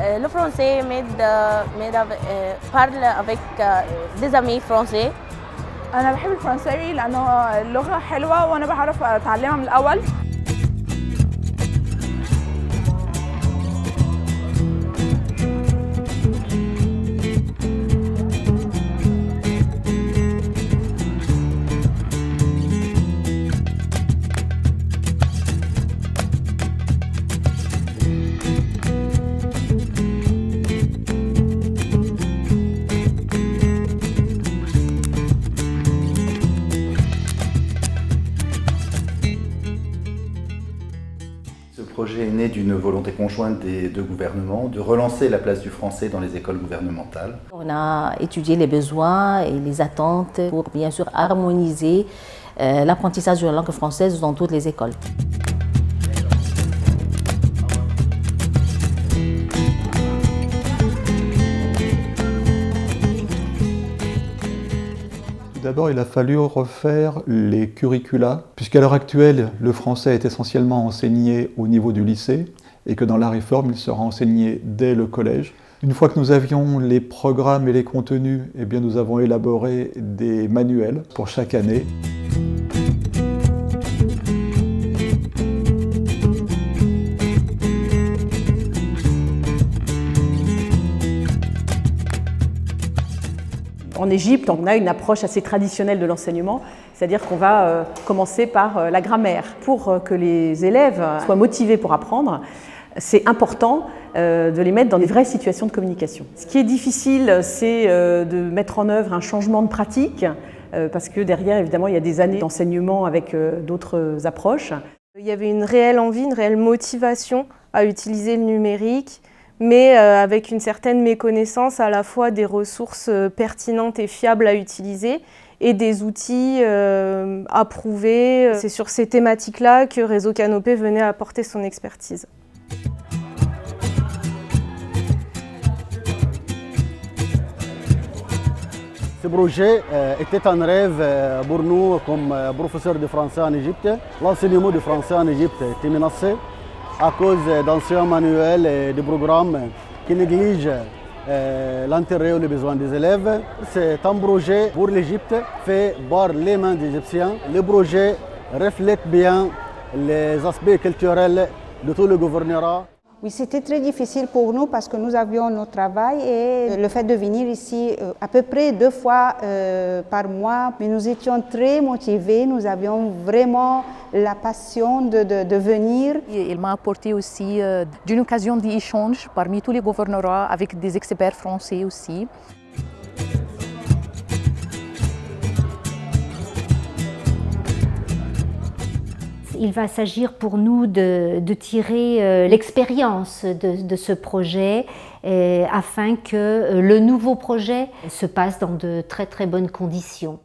Le français parle avec des amis français. أنا بحب الفرنساوي لأنه اللغة حلوة وأنا بعرف أتعلمها من الأول. Ce projet est né d'une volonté conjointe des deux gouvernements de relancer la place du français dans les écoles gouvernementales. On a étudié les besoins et les attentes pour bien sûr harmoniser l'apprentissage de la langue française dans toutes les écoles. D'abord, il a fallu refaire les curricula, puisqu'à l'heure actuelle, le français est essentiellement enseigné au niveau du lycée, et que dans la réforme, il sera enseigné dès le collège. Une fois que nous avions les programmes et les contenus, eh bien, nous avons élaboré des manuels pour chaque année. En Égypte, on a une approche assez traditionnelle de l'enseignement, c'est-à-dire qu'on va commencer par la grammaire. Pour que les élèves soient motivés pour apprendre, c'est important de les mettre dans des vraies situations de communication. Ce qui est difficile, c'est de mettre en œuvre un changement de pratique, parce que derrière, évidemment, il y a des années d'enseignement avec d'autres approches. Il y avait une réelle envie, une réelle motivation à utiliser le numérique, mais avec une certaine méconnaissance à la fois des ressources pertinentes et fiables à utiliser et des outils approuvés. C'est sur ces thématiques-là que Réseau Canopé venait apporter son expertise. Ce projet était un rêve pour nous comme professeurs de français en Égypte. L'enseignement du français en Égypte était menacé à cause d'anciens manuels et de programmes qui négligent l'intérêt ou les besoins des élèves. C'est un projet pour l'Égypte fait par les mains des Égyptiens. Le projet reflète bien les aspects culturels de tout le gouvernorat. Oui, c'était très difficile pour nous parce que nous avions notre travail et le fait de venir ici à peu près 2 fois par mois, mais nous étions très motivés, nous avions vraiment la passion de venir. Il m'a apporté aussi d'une occasion d'échange parmi tous les gouvernorats avec des experts français aussi. Il va s'agir pour nous de tirer l'expérience de ce projet afin que le nouveau projet se passe dans de très très bonnes conditions.